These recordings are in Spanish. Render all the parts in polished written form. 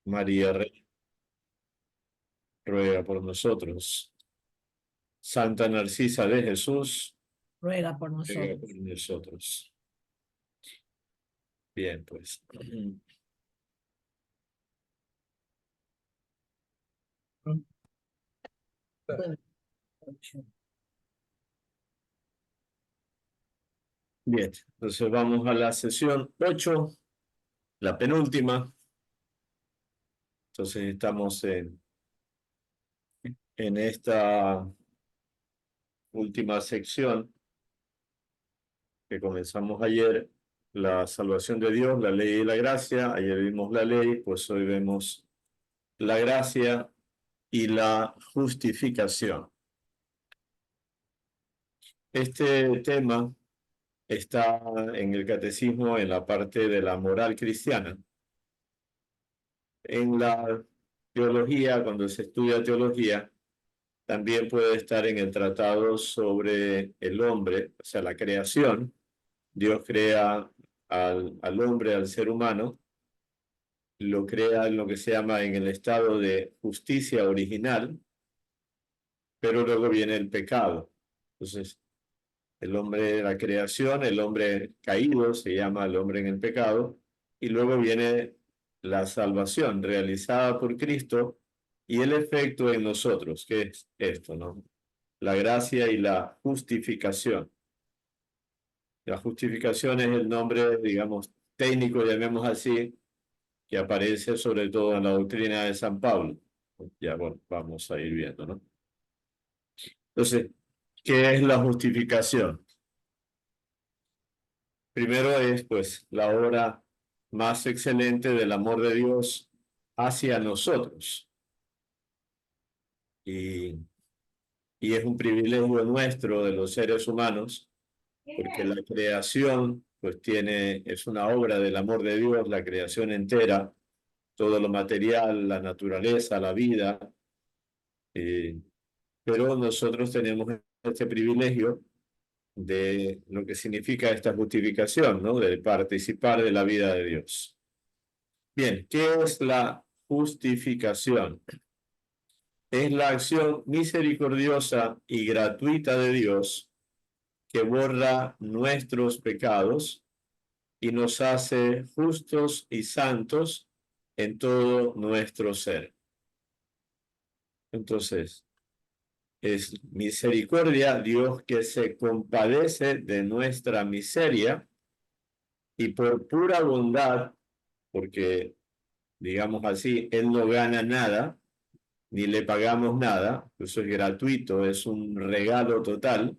María ruega por nosotros. Santa Narcisa de Jesús, ruega por ruega por nosotros. nosotros. Bien, pues. Bien, entonces vamos a la sesión 8, la penúltima. Entonces estamos en esta última sección que comenzamos ayer, la salvación de Dios, la ley y la gracia. Ayer vimos la ley, pues hoy vemos la gracia y la justificación. Este tema está en el catecismo en la parte de la moral cristiana. En la teología, cuando se estudia teología, también puede estar en el tratado sobre el hombre, o sea, la creación. Dios crea al hombre, al ser humano, lo crea en lo que se llama en el estado de justicia original, pero luego viene el pecado. Entonces, el hombre de la creación, el hombre caído, se llama el hombre en el pecado, y luego viene la salvación realizada por Cristo y el efecto en nosotros, que es esto, ¿no? La gracia y la justificación. La justificación es el nombre, digamos, técnico, llamemos así, que aparece sobre todo en la doctrina de San Pablo. Ya, bueno, vamos a ir viendo, ¿no? Entonces, ¿qué es la justificación? Primero es, pues, la obra más excelente del amor de Dios hacia nosotros. Y, y es un privilegio nuestro de los seres humanos, porque la creación, pues, es una obra del amor de Dios, la creación entera, todo lo material, la naturaleza, la vida. Pero nosotros tenemos este privilegio de lo que significa esta justificación, ¿no? De participar de la vida de Dios. Bien, ¿qué es la justificación? Es la acción misericordiosa y gratuita de Dios que borra nuestros pecados y nos hace justos y santos en todo nuestro ser. Entonces, es misericordia, Dios que se compadece de nuestra miseria y por pura bondad, porque, digamos así, Él no gana nada, ni le pagamos nada, eso es gratuito, es un regalo total,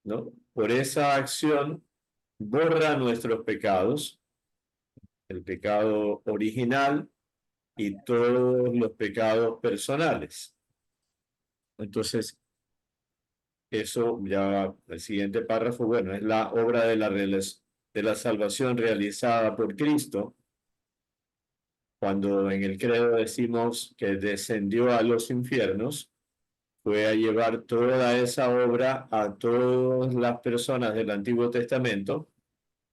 ¿no? Por esa acción borra nuestros pecados, el pecado original y todos los pecados personales. Entonces, eso ya, el siguiente párrafo, bueno, es la obra de la salvación realizada por Cristo. Cuando en el credo decimos que descendió a los infiernos, fue a llevar toda esa obra a todas las personas del Antiguo Testamento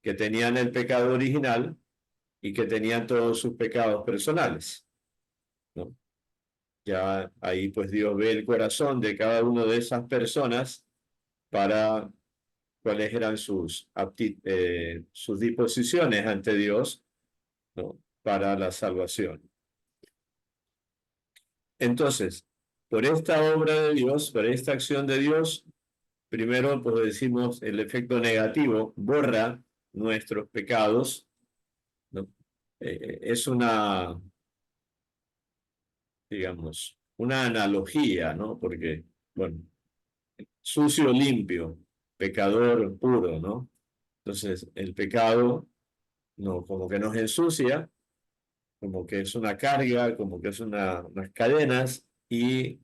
que tenían el pecado original y que tenían todos sus pecados personales, ¿no? Ya ahí pues Dios ve el corazón de cada una de esas personas para cuáles eran sus disposiciones ante Dios, ¿no? Para la salvación. Entonces, por esta obra de Dios, por esta acción de Dios, primero pues decimos el efecto negativo, borra nuestros pecados, ¿no? Es digamos, una analogía, ¿no? Porque, bueno, sucio limpio, pecador puro, ¿no? Entonces, el pecado no, como que nos ensucia, como que es una carga, como que es unas cadenas, y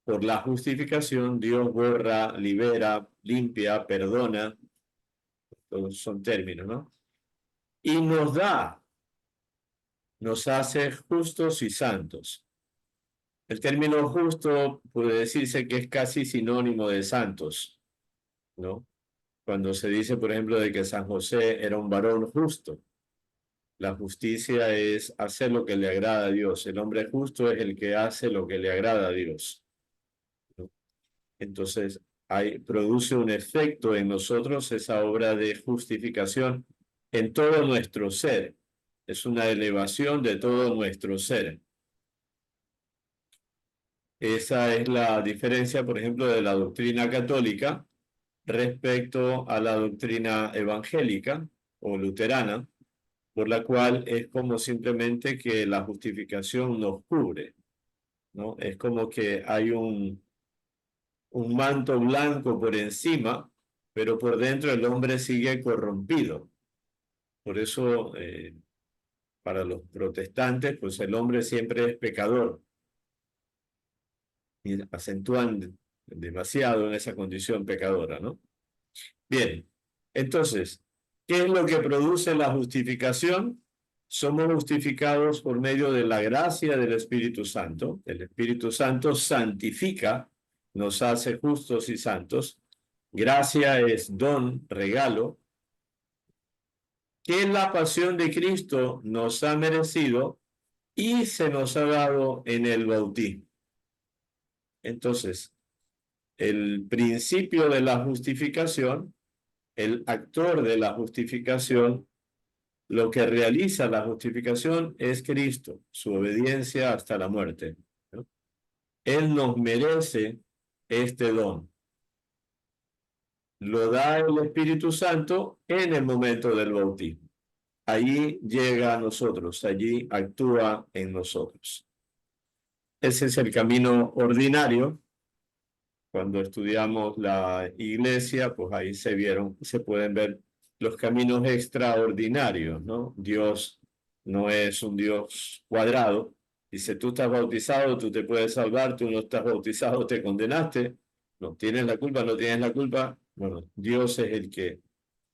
por la justificación Dios borra, libera, limpia, perdona, todos son términos, ¿no? Y nos hace justos y santos. El término justo puede decirse que es casi sinónimo de santos, ¿no? Cuando se dice, por ejemplo, de que San José era un varón justo, La justicia es hacer lo que le agrada a Dios. El hombre justo es el que hace lo que le agrada a Dios, ¿no? Entonces, produce un efecto en nosotros esa obra de justificación en todo nuestro ser. Es una elevación de todo nuestro ser. Esa es la diferencia, por ejemplo, de la doctrina católica respecto a la doctrina evangélica o luterana, por la cual es como simplemente que la justificación nos cubre, ¿no? Es como que hay un manto blanco por encima, pero por dentro el hombre sigue corrompido. Por eso, para los protestantes, pues el hombre siempre es pecador y acentúan demasiado en esa condición pecadora, ¿no? Bien, entonces, ¿qué es lo que produce la justificación? Somos justificados por medio de la gracia del Espíritu Santo. El Espíritu Santo santifica, nos hace justos y santos. Gracia es don, regalo, que la pasión de Cristo nos ha merecido y se nos ha dado en el bautismo. Entonces, el principio de la justificación, el actor de la justificación, lo que realiza la justificación es Cristo, su obediencia hasta la muerte, ¿no? Él nos merece este don. Lo da el Espíritu Santo en el momento del bautismo. Allí llega a nosotros, allí actúa en nosotros. Ese es el camino ordinario. Cuando estudiamos la iglesia, pues ahí se pueden ver los caminos extraordinarios, ¿no? Dios no es un Dios cuadrado. Dice, tú estás bautizado, tú te puedes salvar, tú no estás bautizado, te condenaste. No tienes la culpa, no tienes la culpa. Bueno, Dios es el que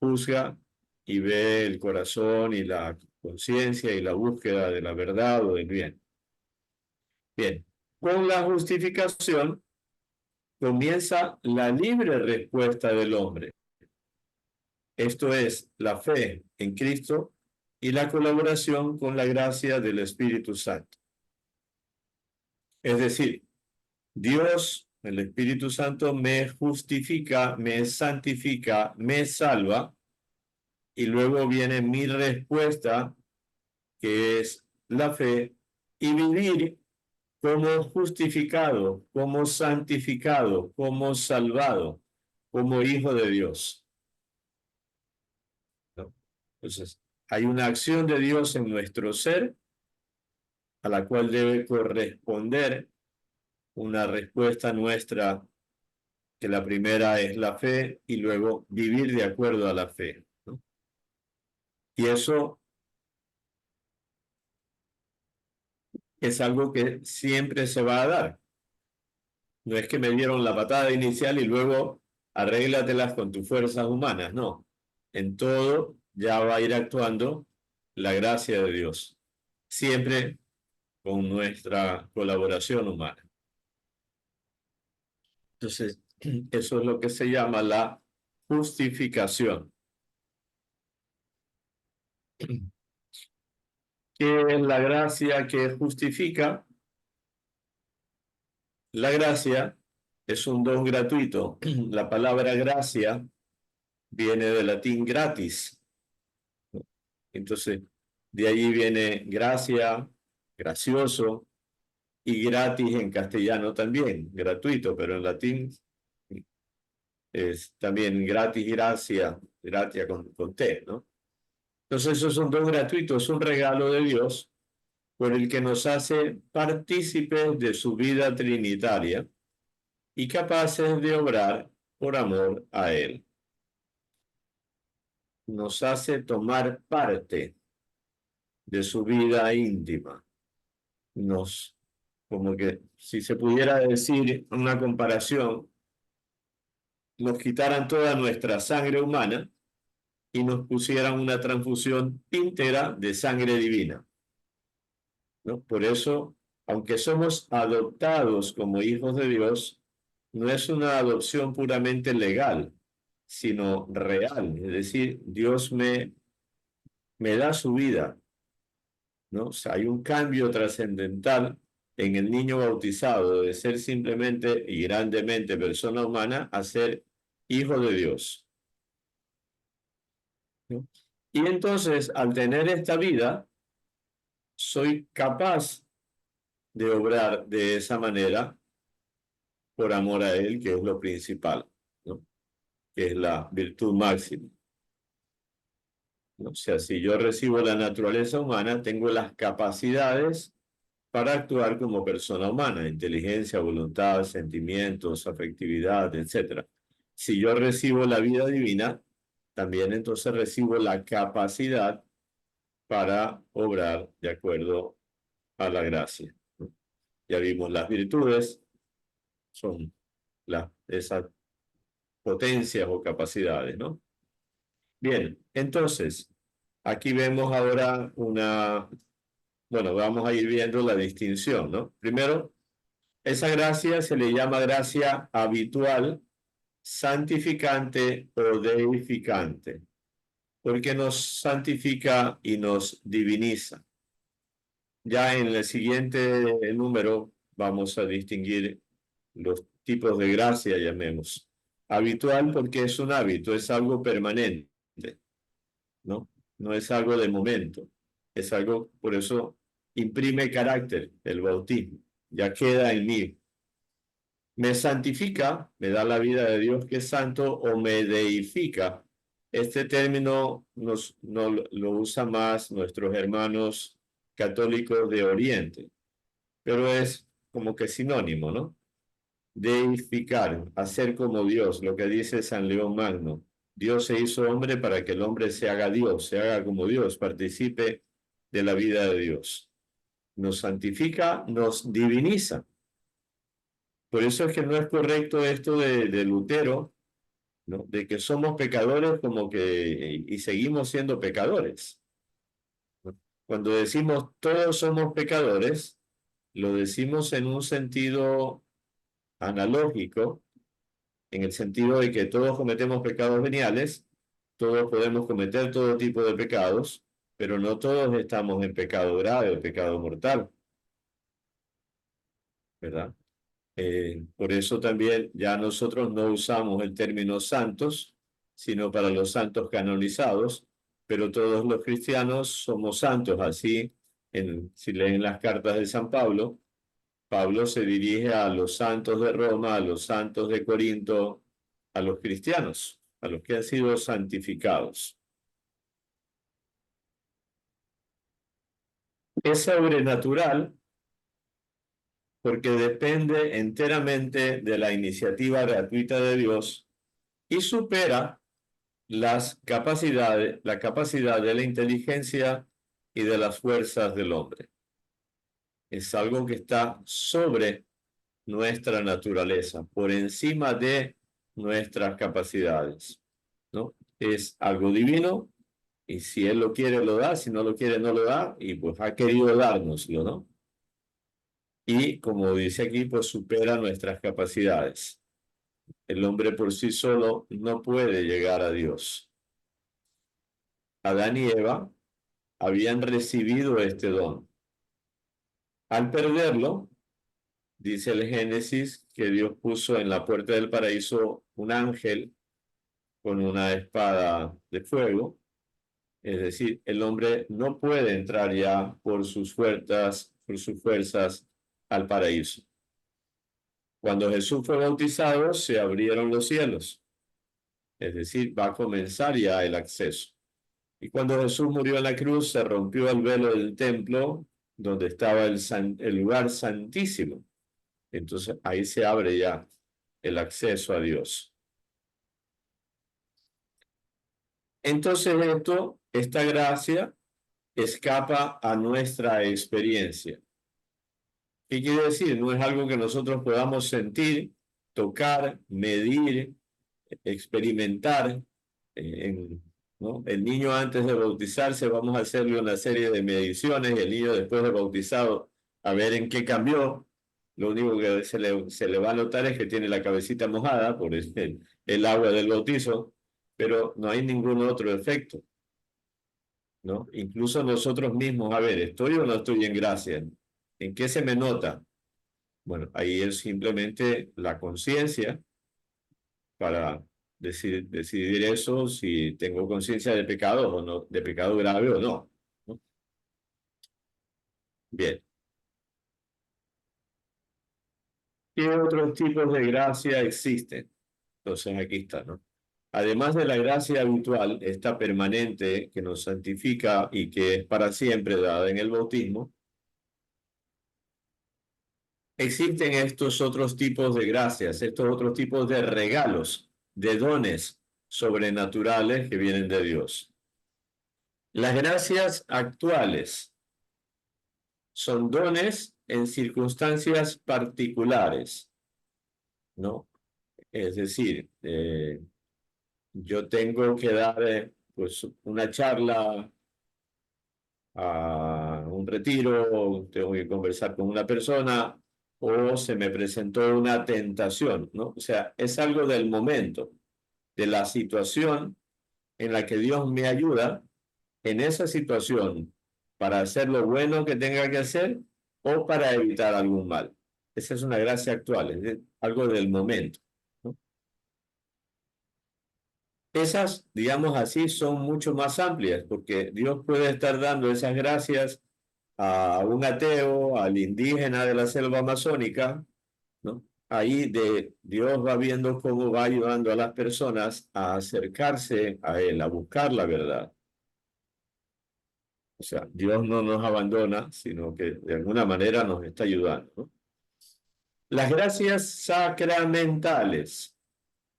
juzga y ve el corazón y la conciencia y la búsqueda de la verdad o del bien. Bien, con la justificación comienza la libre respuesta del hombre. Esto es la fe en Cristo y la colaboración con la gracia del Espíritu Santo. Es decir, Dios, el Espíritu Santo, me justifica, me santifica, me salva, y luego viene mi respuesta, que es la fe, y vivir como justificado, como santificado, como salvado, como hijo de Dios, ¿no? Entonces, hay una acción de Dios en nuestro ser a la cual debe corresponder una respuesta nuestra, que la primera es la fe y luego vivir de acuerdo a la fe, ¿no? Y eso es algo que siempre se va a dar. No es que me dieron la patada inicial y luego arréglatelas con tus fuerzas humanas, no. En todo ya va a ir actuando la gracia de Dios, siempre con nuestra colaboración humana. Entonces, eso es lo que se llama la justificación. ¿Qué es la gracia que justifica? La gracia es un don gratuito. La palabra gracia viene del latín gratis. Entonces, de ahí viene gracia, gracioso, y gratis en castellano también, gratuito, pero en latín es también gratis, gratia con T, ¿no? Entonces, eso es un don gratuito, es un regalo de Dios por el que nos hace partícipes de su vida trinitaria y capaces de obrar por amor a Él. Nos hace tomar parte de su vida íntima. Como que si se pudiera decir una comparación, nos quitaran toda nuestra sangre humana y nos pusieran una transfusión íntegra de sangre divina, ¿no? Por eso, aunque somos adoptados como hijos de Dios, no es una adopción puramente legal, sino real. Es decir, Dios me da su vida, ¿no? O sea, hay un cambio trascendental en el niño bautizado de ser simplemente y grandemente persona humana a ser hijo de Dios, ¿no? Y entonces, al tener esta vida, soy capaz de obrar de esa manera por amor a Él, que es lo principal, ¿no? Que es la virtud máxima, ¿no? O sea, si yo recibo la naturaleza humana, tengo las capacidades para actuar como persona humana, inteligencia, voluntad, sentimientos, afectividad, etcétera. Si yo recibo la vida divina, también entonces recibo la capacidad para obrar de acuerdo a la gracia, ¿no? Ya vimos las virtudes, son esas potencias o capacidades, ¿no? Bien, entonces, aquí vemos ahora bueno, vamos a ir viendo la distinción, ¿no? Primero, esa gracia se le llama gracia habitual, santificante o deificante, porque nos santifica y nos diviniza. Ya en el siguiente número vamos a distinguir los tipos de gracia, llamemos. Habitual porque es un hábito, es algo permanente, ¿no? No es algo de momento, es algo, por eso imprime carácter el bautismo, ya queda en mí. Me santifica, me da la vida de Dios que es santo, o me deifica. Este término no lo usan más nuestros hermanos católicos de Oriente, pero es como que sinónimo, ¿no? Deificar, hacer como Dios, lo que dice San León Magno. Dios se hizo hombre para que el hombre se haga Dios, se haga como Dios, participe de la vida de Dios. Nos santifica, nos diviniza. Por eso es que no es correcto esto de Lutero, ¿no? De que somos pecadores como que y seguimos siendo pecadores, ¿no? Cuando decimos todos somos pecadores, lo decimos en un sentido analógico, en el sentido de que todos cometemos pecados veniales, todos podemos cometer todo tipo de pecados, pero no todos estamos en pecado grave o pecado mortal, ¿verdad? Por eso también ya nosotros no usamos el término santos, sino para los santos canonizados, pero todos los cristianos somos santos. Así, si leen las cartas de San Pablo, Pablo se dirige a los santos de Roma, a los santos de Corinto, a los cristianos, a los que han sido santificados. Es sobrenatural porque depende enteramente de la iniciativa gratuita de Dios y supera la capacidad de la inteligencia y de las fuerzas del hombre. Es algo que está sobre nuestra naturaleza, por encima de nuestras capacidades, ¿no? Es algo divino y si Él lo quiere, lo da, si no lo quiere, no lo da y pues ha querido dárnoslo, ¿no? Y como dice aquí, pues supera nuestras capacidades. El hombre por sí solo no puede llegar a Dios. Adán y Eva habían recibido este don. Al perderlo, dice el Génesis que Dios puso en la puerta del paraíso un ángel con una espada de fuego. Es decir, el hombre no puede entrar ya por sus fuerzas al paraíso. Cuando Jesús fue bautizado, se abrieron los cielos. Es decir, va a comenzar ya el acceso. Y cuando Jesús murió en la cruz, se rompió el velo del templo donde estaba el lugar santísimo. Entonces ahí se abre ya el acceso a Dios. Entonces esta gracia escapa a nuestra experiencia. ¿Qué quiere decir? No es algo que nosotros podamos sentir, tocar, medir, experimentar. ¿No? El niño antes de bautizarse, vamos a hacerle una serie de mediciones y el niño después de bautizado, a ver en qué cambió. Lo único que se le va a notar es que tiene la cabecita mojada por el agua del bautizo, pero no hay ningún otro efecto. ¿no? Incluso nosotros mismos, a ver, ¿estoy o no estoy en gracia? ¿En qué se me nota? Bueno, ahí es simplemente la conciencia para decidir eso, si tengo conciencia de pecado o no, de pecado grave o no, ¿no? Bien. ¿Qué otros tipos de gracia existen? Entonces aquí está, ¿no? Además de la gracia habitual, esta permanente que nos santifica y que es para siempre dada en el bautismo, existen estos otros tipos de gracias, estos otros tipos de regalos, de dones sobrenaturales que vienen de Dios. Las gracias actuales son dones en circunstancias particulares, ¿no? Es decir, yo tengo que dar pues una charla a un retiro, tengo que conversar con una persona o se me presentó una tentación, ¿no? O sea, es algo del momento, de la situación en la que Dios me ayuda en esa situación para hacer lo bueno que tenga que hacer o para evitar algún mal. Esa es una gracia actual, es algo del momento, ¿no? Esas, digamos así, son mucho más amplias porque Dios puede estar dando esas gracias a un ateo, al indígena de la selva amazónica, ¿no? Ahí Dios va viendo cómo va ayudando a las personas a acercarse a Él, a buscar la verdad. O sea, Dios no nos abandona, sino que de alguna manera nos está ayudando, ¿no? Las gracias sacramentales,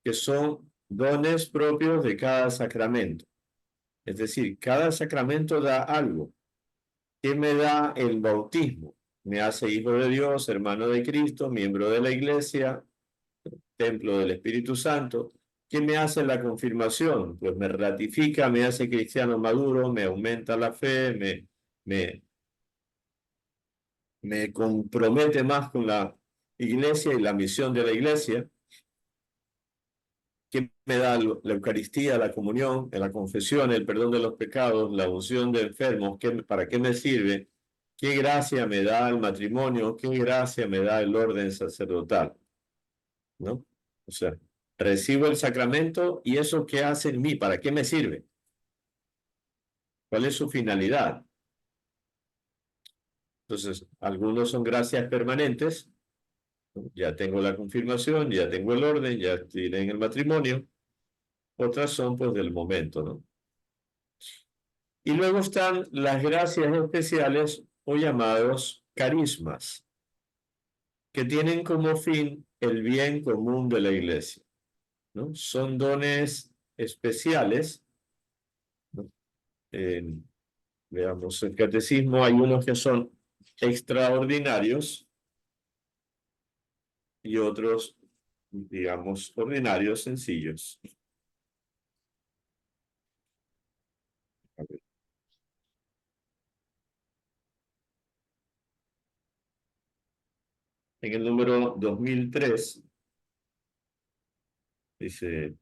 que son dones propios de cada sacramento. Es decir, cada sacramento da algo. ¿Qué me da el bautismo? Me hace hijo de Dios, hermano de Cristo, miembro de la iglesia, templo del Espíritu Santo. ¿Qué me hace la confirmación? Pues me ratifica, me hace cristiano maduro, me aumenta la fe, me, me compromete más con la iglesia y la misión de la iglesia. ¿Qué me da la Eucaristía, la comunión, la confesión, el perdón de los pecados, la unción de enfermos? ¿Para qué me sirve? ¿Qué gracia me da el matrimonio? ¿Qué gracia me da el orden sacerdotal? ¿No? O sea, recibo el sacramento y eso qué hace en mí, ¿para qué me sirve? ¿Cuál es su finalidad? Entonces, algunos son gracias permanentes, ¿no? Ya tengo la confirmación, ya tengo el orden, ya estoy en el matrimonio. Otras son pues del momento, ¿no? Y luego están las gracias especiales o llamados carismas, que tienen como fin el bien común de la iglesia, ¿no? Son dones especiales, ¿no? Veamos el catecismo, hay unos que son extraordinarios y otros, digamos, ordinarios, sencillos. En el número 2003 dice,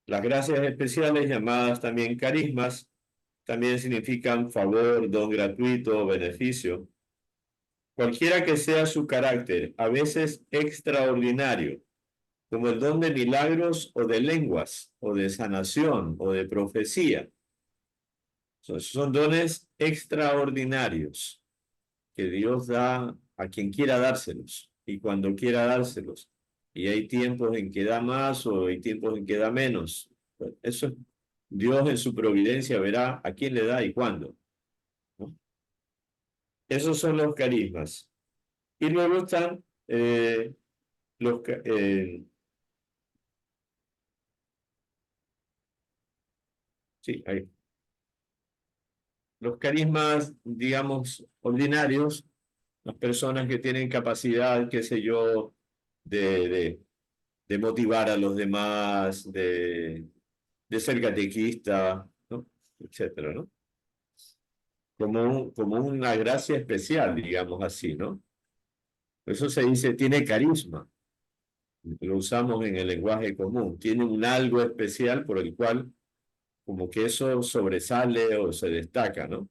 las gracias especiales, llamadas también carismas, también significan favor, don gratuito o beneficio. Cualquiera que sea su carácter, a veces extraordinario, como el don de milagros o de lenguas, o de sanación, o de profecía. Son dones extraordinarios que Dios da a quien quiera dárselos y cuando quiera dárselos. Y hay tiempos en que da más o hay tiempos en que da menos. Eso es Dios en su providencia verá a quién le da y cuándo, ¿no? Esos son los carismas. Y luego están los, sí, los carismas, digamos, ordinarios, las personas que tienen capacidad, qué sé yo, de, de, de motivar a los demás, de ser catequista, ¿no? Etcétera, ¿no? Como una gracia especial, digamos así, ¿no? Eso se dice, tiene carisma, lo usamos en el lenguaje común, tiene un algo especial por el cual como que eso sobresale o se destaca, ¿no?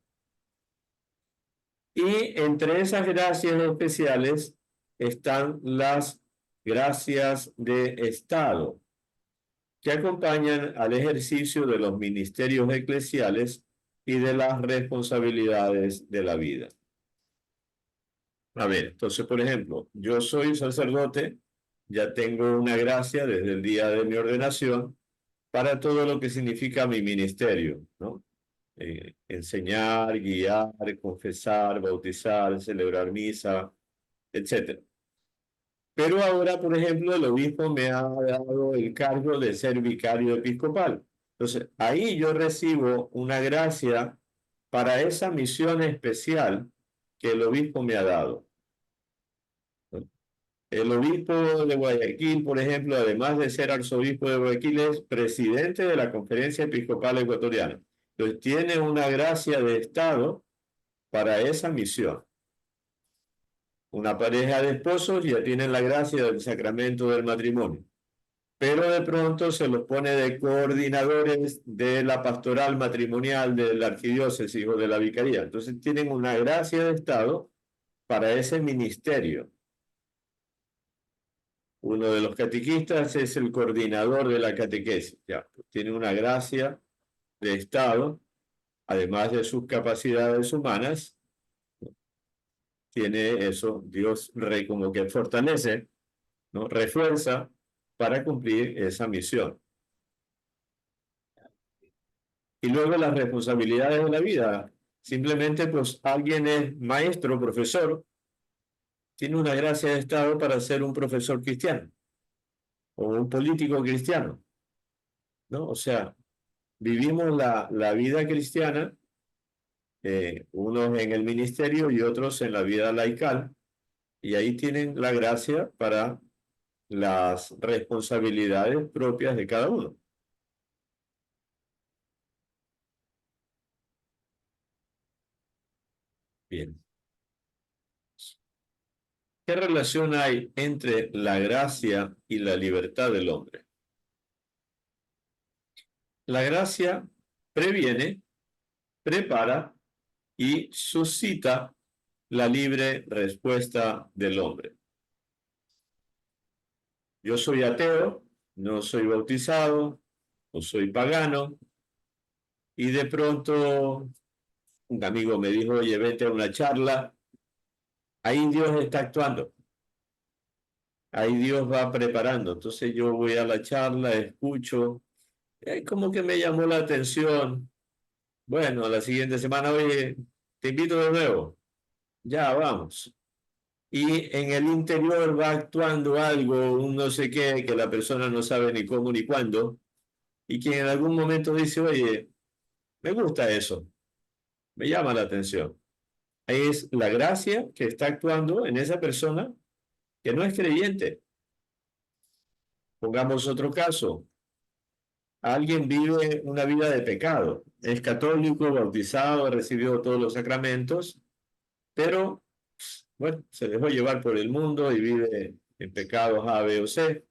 Y entre esas gracias especiales están las gracias de Estado, que acompañan al ejercicio de los ministerios eclesiales y de las responsabilidades de la vida. A ver, entonces, por ejemplo, yo soy sacerdote, ya tengo una gracia desde el día de mi ordenación para todo lo que significa mi ministerio, ¿no? Enseñar, guiar, confesar, bautizar, celebrar misa, etcétera. Pero ahora, por ejemplo, el obispo me ha dado el cargo de ser vicario episcopal. Entonces, ahí yo recibo una gracia para esa misión especial que el obispo me ha dado. El obispo de Guayaquil, por ejemplo, además de ser arzobispo de Guayaquil, es presidente de la Conferencia Episcopal Ecuatoriana. Entonces, tiene una gracia de Estado para esa misión. Una pareja de esposos ya tienen la gracia del sacramento del matrimonio, pero de pronto se los pone de coordinadores de la pastoral matrimonial de la arquidiócesis o de la vicaría. Entonces tienen una gracia de Estado para ese ministerio. Uno de los catequistas es el coordinador de la catequesis. Ya, tiene una gracia de Estado, además de sus capacidades humanas, tiene eso, Dios como que fortalece, ¿no? Refuerza para cumplir esa misión. Y luego las responsabilidades de la vida. Simplemente, pues, alguien es maestro, profesor, tiene una gracia de Estado para ser un profesor cristiano o un político cristiano, ¿no? O sea, vivimos la vida cristiana, unos en el ministerio y otros en la vida laical, y ahí tienen la gracia para las responsabilidades propias de cada uno. Bien. ¿Qué relación hay entre la gracia y la libertad del hombre? La gracia previene, prepara y suscita la libre respuesta del hombre. Yo soy ateo, no soy bautizado, no soy pagano, y de pronto un amigo me dijo, oye, vete a una charla, ahí Dios está actuando, ahí Dios va preparando. Entonces yo voy a la charla, escucho, como que me llamó la atención. Bueno, la siguiente semana, oye, te invito de nuevo, ya vamos. Y en el interior va actuando algo, un no sé qué, que la persona no sabe ni cómo ni cuándo, y que en algún momento dice, oye, me gusta eso, me llama la atención. Ahí es la gracia que está actuando en esa persona que no es creyente. Pongamos otro caso. Alguien vive una vida de pecado, es católico, bautizado, ha recibido todos los sacramentos, pero, bueno, se dejó llevar por el mundo y vive en pecados A, B o C.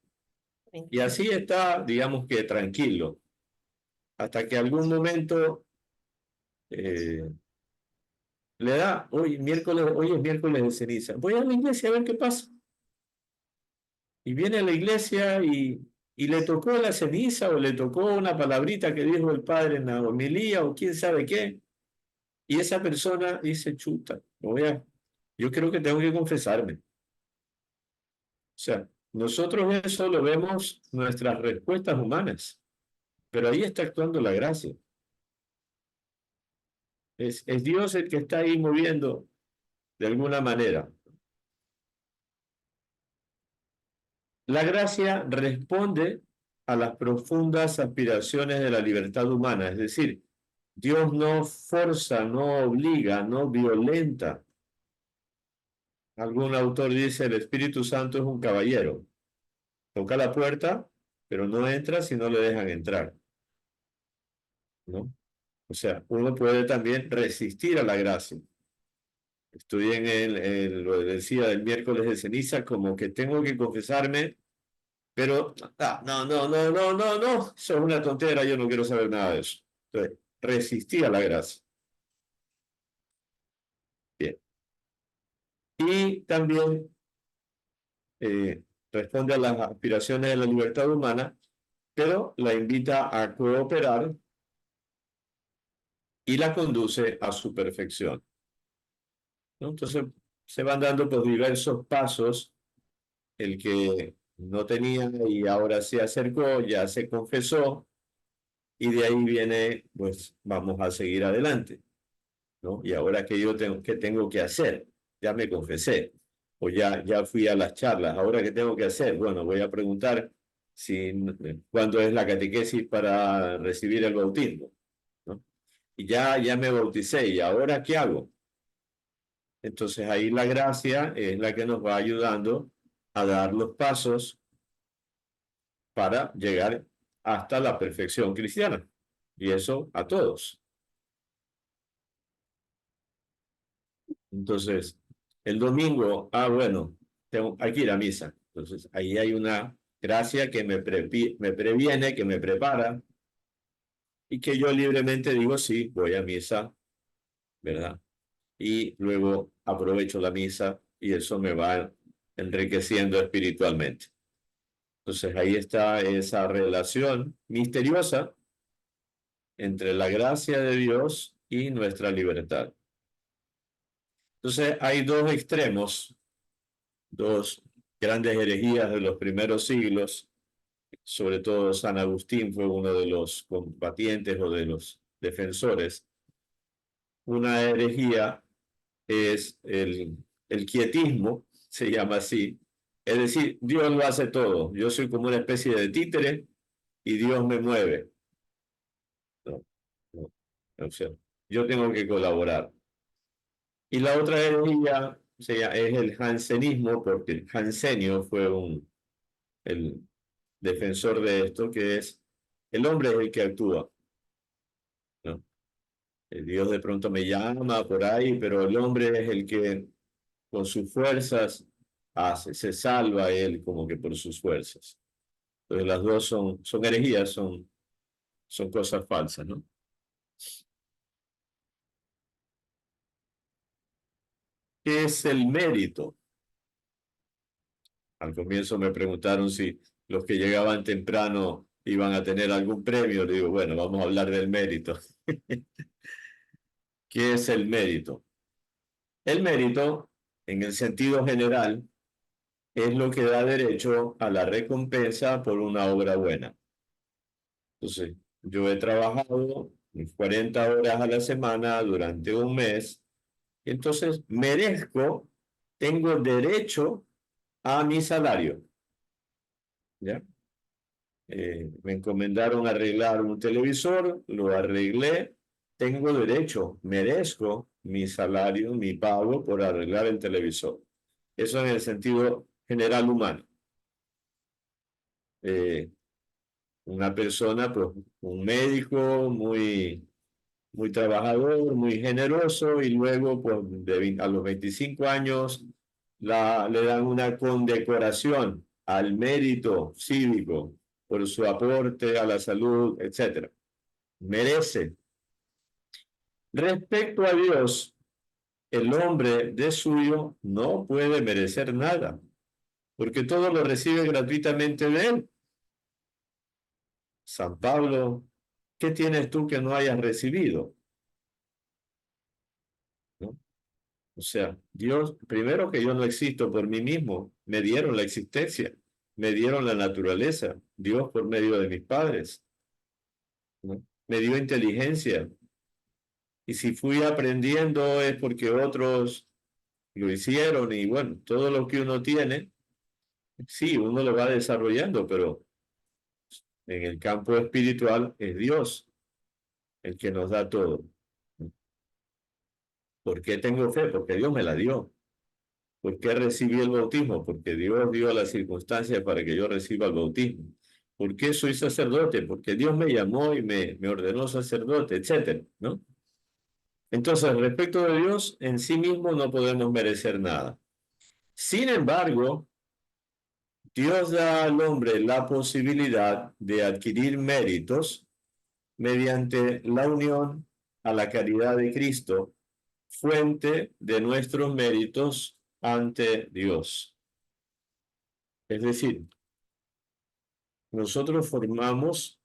Y así está, digamos que tranquilo, hasta que algún momento eh, le da, hoy es miércoles de ceniza, voy a la iglesia a ver qué pasa. Y viene a la iglesia y le tocó la ceniza o le tocó una palabrita que dijo el padre en la homilía o quién sabe qué. Y esa persona dice, chuta, yo creo que tengo que confesarme. O sea, nosotros eso lo vemos nuestras respuestas humanas, pero ahí está actuando la gracia. Es Dios el que está ahí moviendo de alguna manera. La gracia responde a las profundas aspiraciones de la libertad humana, es decir, Dios no forza, no obliga, no violenta. Algún autor dice, el Espíritu Santo es un caballero. Toca la puerta, pero no entra si no le dejan entrar, ¿no? O sea, uno puede también resistir a la gracia. Estoy lo decía del miércoles de ceniza, como que tengo que confesarme, pero no, eso es una tontera, yo no quiero saber nada de eso. Entonces, resistía la gracia. Bien. Y también responde a las aspiraciones de la libertad humana, pero la invita a cooperar y la conduce a su perfección, ¿no? Entonces, se van dando por diversos pasos. El que no tenía y ahora se acercó, ya se confesó, y de ahí viene, pues vamos a seguir adelante, ¿no? Y ahora que yo tengo, ¿qué tengo que hacer? Ya me confesé, o ya fui a las charlas, ahora ¿qué tengo que hacer? Bueno, voy a preguntar si, cuándo es la catequesis para recibir el bautismo, ¿no? Y ya me bauticé, ¿y ahora qué hago? Entonces ahí la gracia es la que nos va ayudando a dar los pasos para llegar hasta la perfección cristiana. Y eso a todos. Entonces, el domingo, bueno, hay que ir a misa. Entonces, ahí hay una gracia que me previene, que me prepara, y que yo libremente digo, sí, voy a misa, ¿verdad? Y luego aprovecho la misa y eso me va enriqueciendo espiritualmente. Entonces, ahí está esa relación misteriosa entre la gracia de Dios y nuestra libertad. Entonces hay dos extremos, dos grandes herejías de los primeros siglos, sobre todo San Agustín fue uno de los combatientes o de los defensores. Una herejía es el quietismo, se llama así, es decir, Dios lo hace todo, yo soy como una especie de títere y Dios me mueve. No, no, o sea, yo tengo que colaborar. Y la otra herejía es el jansenismo, porque el Jansenio fue el defensor de esto, que es el hombre es el que actúa, ¿no? El Dios de pronto me llama por ahí, pero el hombre es el que con sus fuerzas hace, se salva él como que por sus fuerzas. Entonces las dos son herejías, son cosas falsas, ¿no? ¿Qué es el mérito? Al comienzo me preguntaron si los que llegaban temprano iban a tener algún premio. Le digo, bueno, vamos a hablar del mérito. ¿Qué es el mérito? El mérito, en el sentido general, es lo que da derecho a la recompensa por una obra buena. Entonces, yo he trabajado 40 horas a la semana durante un mes, entonces merezco, tengo derecho a mi salario, ¿ya? Me encomendaron arreglar un televisor, lo arreglé, tengo derecho, merezco mi salario, mi pago por arreglar el televisor. Eso en el sentido general humano. Eh, una persona, pues un médico muy trabajador, muy generoso, y luego pues a los 25 años le dan una condecoración al mérito cívico por su aporte a la salud, etcétera. Merece. Respecto a Dios, el hombre de suyo no puede merecer nada, porque todo lo recibe gratuitamente de él. San Pablo, ¿qué tienes tú que no hayas recibido? ¿No? O sea, Dios, primero que yo no existo por mí mismo, me dieron la existencia, me dieron la naturaleza, Dios por medio de mis padres, ¿no? Me dio inteligencia, y si fui aprendiendo es porque otros lo hicieron, y bueno, todo lo que uno tiene, sí, uno lo va desarrollando, pero en el campo espiritual es Dios el que nos da todo. ¿Por qué tengo fe? Porque Dios me la dio. ¿Por qué recibí el bautismo? Porque Dios dio las circunstancias para que yo reciba el bautismo. ¿Por qué soy sacerdote? Porque Dios me llamó y me ordenó sacerdote, etcétera, ¿no? Entonces, respecto de Dios, en sí mismo no podemos merecer nada. Sin embargo, Dios da al hombre la posibilidad de adquirir méritos mediante la unión a la caridad de Cristo, fuente de nuestros méritos ante Dios. Es decir, nosotros formamos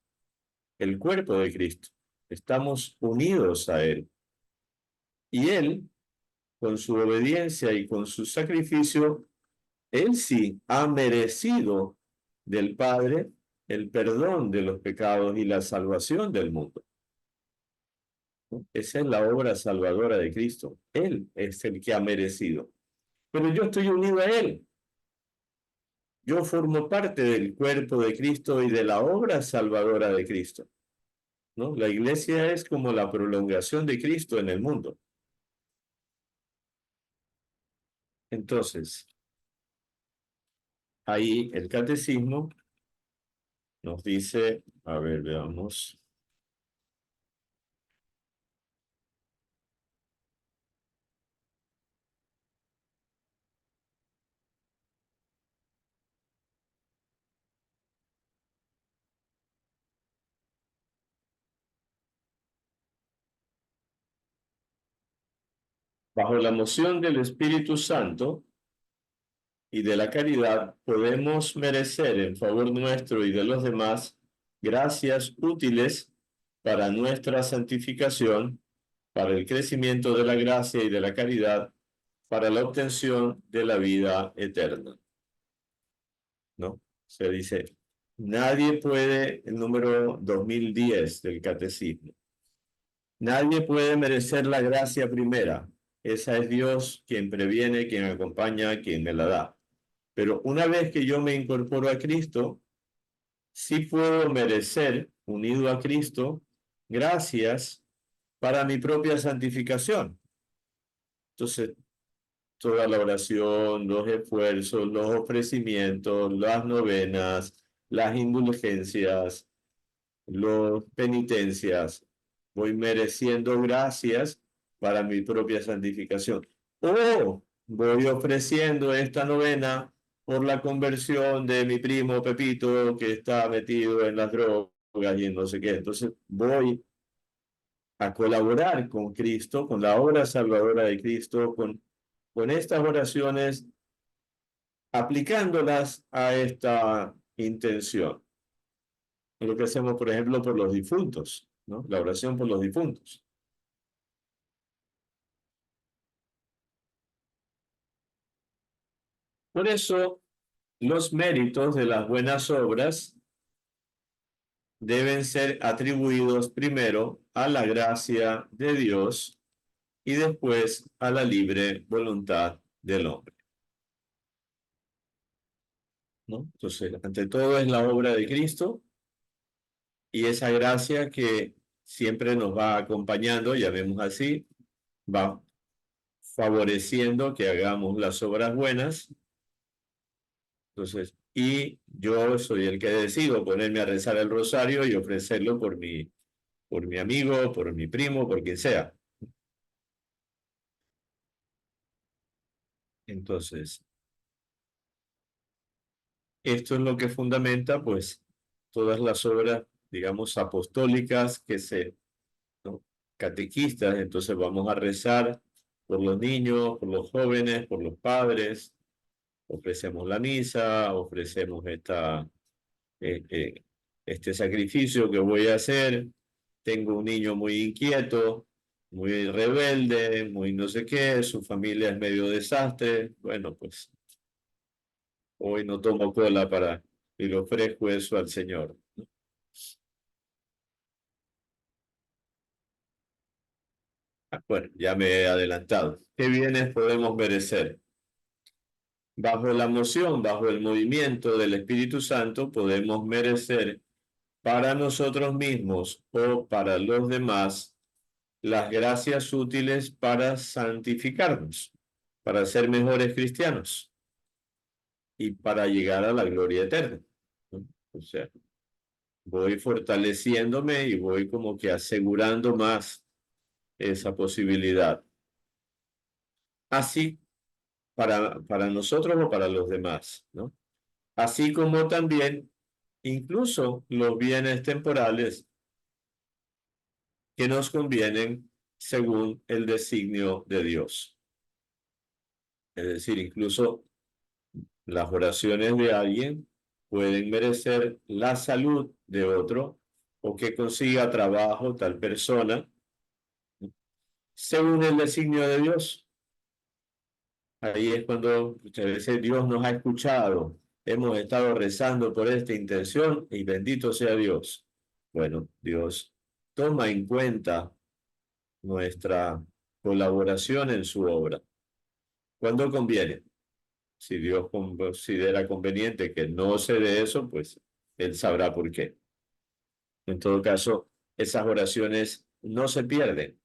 el cuerpo de Cristo, estamos unidos a Él. Y Él, con su obediencia y con su sacrificio, Él sí ha merecido del Padre el perdón de los pecados y la salvación del mundo. Esa es la obra salvadora de Cristo. Él es el que ha merecido. Pero yo estoy unido a Él. Yo formo parte del cuerpo de Cristo y de la obra salvadora de Cristo, ¿no? La iglesia es como la prolongación de Cristo en el mundo. Entonces, ahí el catecismo nos dice, a ver, veamos. Bajo la moción del Espíritu Santo y de la caridad, podemos merecer en favor nuestro y de los demás gracias útiles para nuestra santificación, para el crecimiento de la gracia y de la caridad, para la obtención de la vida eterna, ¿no? Se dice, nadie puede, el número 2010 del Catecismo, nadie puede merecer la gracia primera. Esa es Dios quien previene, quien acompaña, quien me la da. Pero una vez que yo me incorporo a Cristo, sí puedo merecer, unido a Cristo, gracias para mi propia santificación. Entonces, toda la oración, los esfuerzos, los ofrecimientos, las novenas, las indulgencias, las penitencias, voy mereciendo gracias para mi propia santificación. O voy ofreciendo esta novena por la conversión de mi primo Pepito que está metido en las drogas y en no sé qué. Entonces voy a colaborar con Cristo, con la obra salvadora de Cristo, con estas oraciones, aplicándolas a esta intención. Es lo que hacemos, por ejemplo, por los difuntos, ¿no? La oración por los difuntos. Por eso, los méritos de las buenas obras deben ser atribuidos primero a la gracia de Dios y después a la libre voluntad del hombre, ¿no? Entonces, ante todo es la obra de Cristo y esa gracia que siempre nos va acompañando, ya vemos así, va favoreciendo que hagamos las obras buenas. Entonces, y yo soy el que decido ponerme a rezar el rosario y ofrecerlo por mi amigo, por mi primo, por quien sea. Entonces, esto es lo que fundamenta, pues, todas las obras, digamos, apostólicas que se, ¿no? Catequistas. Entonces vamos a rezar por los niños, por los jóvenes, por los padres, ofrecemos la misa, ofrecemos eh, eh, este sacrificio que voy a hacer. Tengo un niño muy inquieto, muy rebelde, muy no sé qué, su familia es medio desastre. Bueno, pues hoy no tomo cola para y le ofrezco eso al Señor. Bueno, ya me he adelantado. ¿Qué bienes podemos merecer? Bajo la moción, bajo el movimiento del Espíritu Santo, podemos merecer para nosotros mismos o para los demás las gracias útiles para santificarnos, para ser mejores cristianos y para llegar a la gloria eterna, ¿no? O sea, voy fortaleciéndome y voy como que asegurando más esa posibilidad. Así para nosotros o para los demás, ¿no? Así como también incluso los bienes temporales que nos convienen según el designio de Dios. Es decir, incluso las oraciones de alguien pueden merecer la salud de otro o que consiga trabajo tal persona según el designio de Dios. Ahí es cuando muchas veces Dios nos ha escuchado. Hemos estado rezando por esta intención y bendito sea Dios. Bueno, Dios toma en cuenta nuestra colaboración en su obra. Cuando conviene. Si Dios considera conveniente que no se dé eso, pues Él sabrá por qué. En todo caso, esas oraciones no se pierden.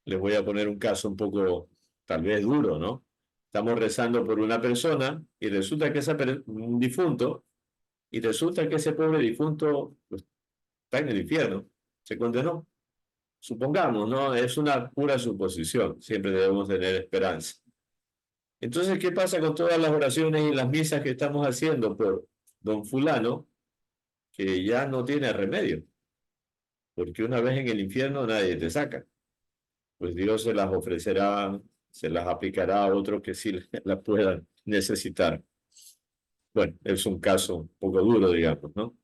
Les voy a poner un caso un poco, tal vez duro, ¿no? Estamos rezando por una persona y resulta que un difunto, y resulta que ese pobre difunto pues, está en el infierno, se condenó. Supongamos, ¿no? Es una pura suposición, siempre debemos tener esperanza. Entonces, ¿qué pasa con todas las oraciones y las misas que estamos haciendo por don fulano, que ya no tiene remedio? Porque una vez en el infierno nadie te saca. Pues Dios se las ofrecerá, se las aplicará a otros que sí las puedan necesitar. Bueno, es un caso un poco duro, digamos, ¿no?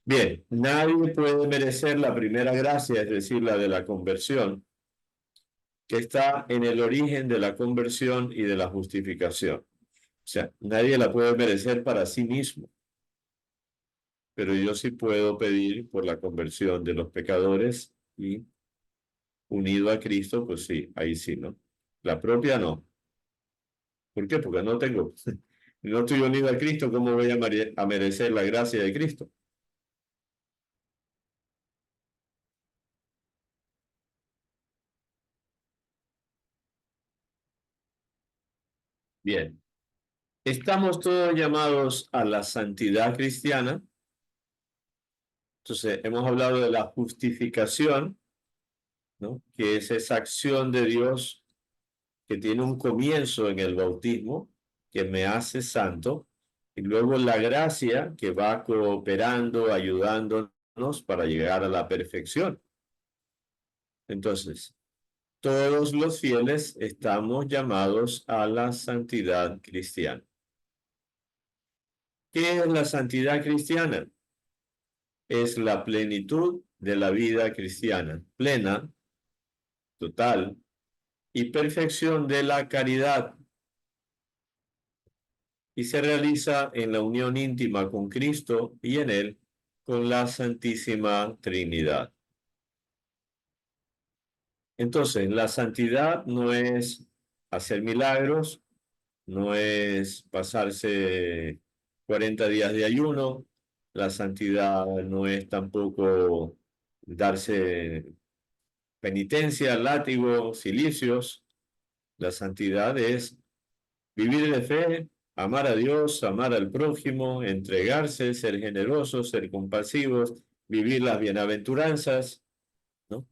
Bien, nadie puede merecer la primera gracia, es decir, la de la conversión, que está en el origen de la conversión y de la justificación. O sea, nadie la puede merecer para sí mismo, pero yo sí puedo pedir por la conversión de los pecadores y unido a Cristo, pues sí, ahí sí, ¿no? La propia no. ¿Por qué? Porque no tengo, no estoy unido a Cristo, ¿cómo voy a merecer la gracia de Cristo? Bien, estamos todos llamados a la santidad cristiana. Entonces, hemos hablado de la justificación, ¿no? Que es esa acción de Dios que tiene un comienzo en el bautismo, que me hace santo, y luego la gracia que va cooperando, ayudándonos para llegar a la perfección. Entonces, todos los fieles estamos llamados a la santidad cristiana. ¿Qué es la santidad cristiana? Es la plenitud de la vida cristiana, plena, total, y perfección de la caridad, y se realiza en la unión íntima con Cristo y en Él con la Santísima Trinidad. Entonces, la santidad no es hacer milagros, no es pasarse 40 días de ayuno, la santidad no es tampoco darse penitencia, látigo, cilicios, la santidad es vivir de fe, amar a Dios, amar al prójimo, entregarse, ser generosos, ser compasivos, vivir las bienaventuranzas, ¿no?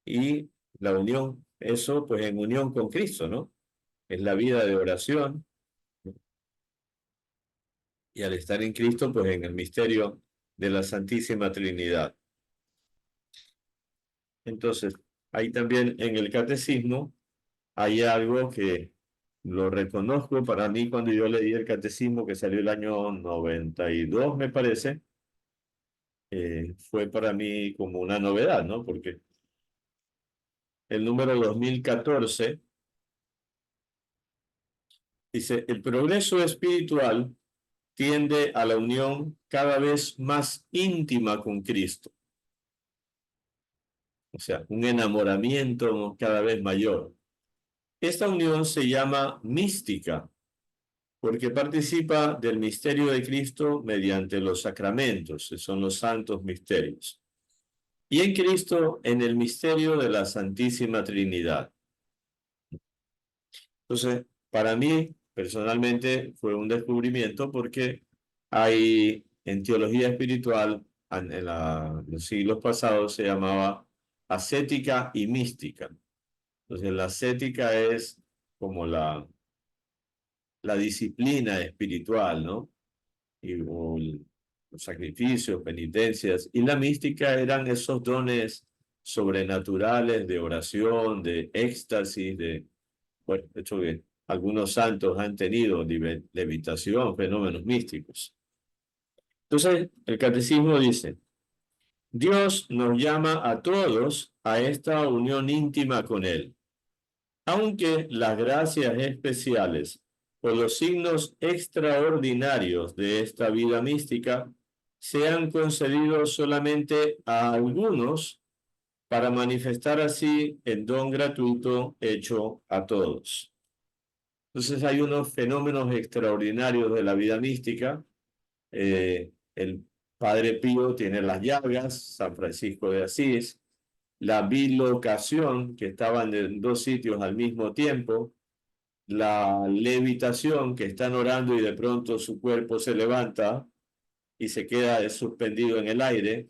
Y la unión, eso pues en unión con Cristo, ¿no? Es la vida de oración, ¿no? Y al estar en Cristo, pues en el misterio de la Santísima Trinidad. Entonces, ahí también en el catecismo hay algo que lo reconozco para mí cuando yo leí el catecismo que salió el año 92 me parece, fue para mí como una novedad, ¿no? Porque el número 2014 dice, el progreso espiritual tiende a la unión cada vez más íntima con Cristo. O sea, un enamoramiento cada vez mayor. Esta unión se llama mística porque participa del misterio de Cristo mediante los sacramentos, que son los santos misterios. Y en Cristo, en el misterio de la Santísima Trinidad. Entonces, para mí, personalmente, fue un descubrimiento porque hay en teología espiritual, los siglos pasados, se llamaba ascética y mística. Entonces, la ascética es como la disciplina espiritual, ¿no? Y, los sacrificios, penitencias, y la mística eran esos dones sobrenaturales de oración, de éxtasis, bueno, de hecho que algunos santos han tenido levitación, fenómenos místicos. Entonces, el catecismo dice, Dios nos llama a todos a esta unión íntima con Él, aunque las gracias especiales o los signos extraordinarios de esta vida mística sean concedidos solamente a algunos para manifestar así el don gratuito hecho a todos. Entonces hay unos fenómenos extraordinarios de la vida mística. El Padre Pío tiene las llagas, San Francisco de Asís, la bilocación, que estaban en dos sitios al mismo tiempo, la levitación, que están orando y de pronto su cuerpo se levanta y se queda suspendido en el aire,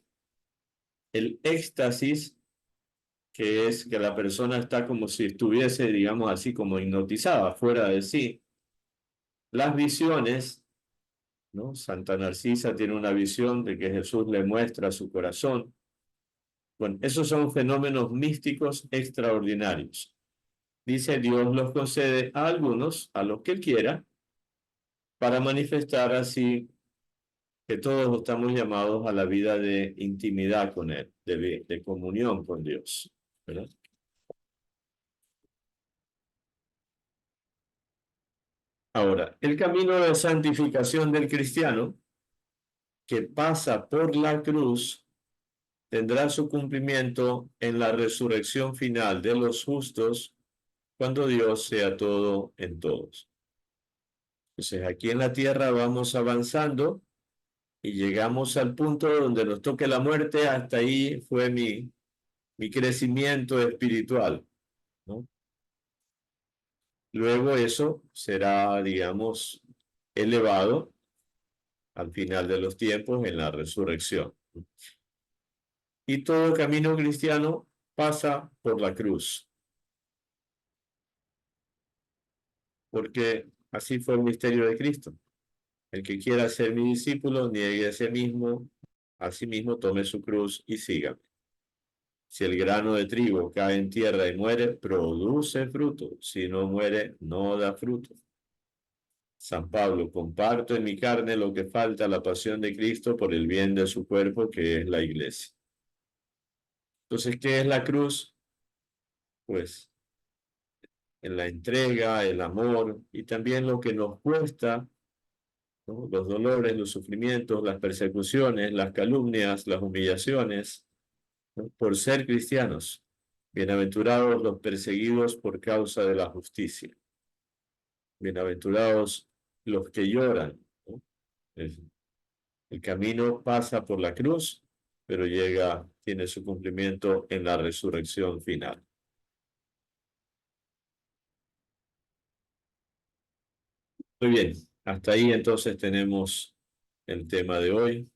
el éxtasis, que es que la persona está como si estuviese, digamos así, como hipnotizada, fuera de sí, las visiones, ¿no? Santa Narcisa tiene una visión de que Jesús le muestra su corazón. Bueno, esos son fenómenos místicos extraordinarios. Dice, Dios los concede a algunos, a los que Él quiera, para manifestar así que todos estamos llamados a la vida de intimidad con Él, de comunión con Dios, ¿verdad? Ahora, el camino de santificación del cristiano, que pasa por la cruz, tendrá su cumplimiento en la resurrección final de los justos, cuando Dios sea todo en todos. Entonces, aquí en la tierra vamos avanzando y llegamos al punto donde nos toque la muerte. Hasta ahí fue mi crecimiento espiritual, ¿no? Luego eso será, digamos, elevado al final de los tiempos en la resurrección. Y todo camino cristiano pasa por la cruz, porque así fue el misterio de Cristo. El que quiera ser mi discípulo, niegue a sí mismo tome su cruz y sígame. Si el grano de trigo cae en tierra y muere, produce fruto. Si no muere, no da fruto. San Pablo, comparto en mi carne lo que falta a la pasión de Cristo por el bien de su cuerpo, que es la iglesia. Entonces, ¿qué es la cruz? Pues en la entrega, el amor y también lo que nos cuesta, ¿no? Los dolores, los sufrimientos, las persecuciones, las calumnias, las humillaciones, ¿no? Por ser cristianos. Bienaventurados los perseguidos por causa de la justicia. Bienaventurados los que lloran, ¿no? El camino pasa por la cruz, pero tiene su cumplimiento en la resurrección final. Muy bien, hasta ahí entonces tenemos el tema de hoy.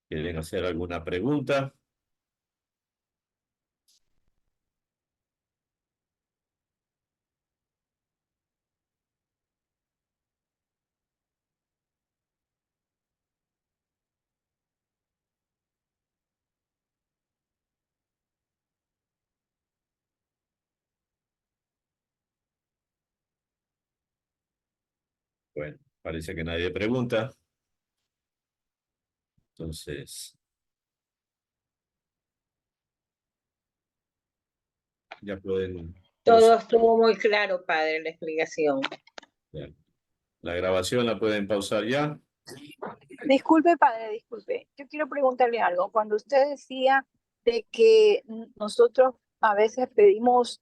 ¿Quieren hacer alguna pregunta? Bueno, parece que nadie pregunta. Entonces, ya pueden Todo estuvo muy claro, padre, la explicación. La grabación la pueden pausar ya. Disculpe, padre, disculpe. Yo quiero preguntarle algo. Cuando usted decía de que nosotros a veces pedimos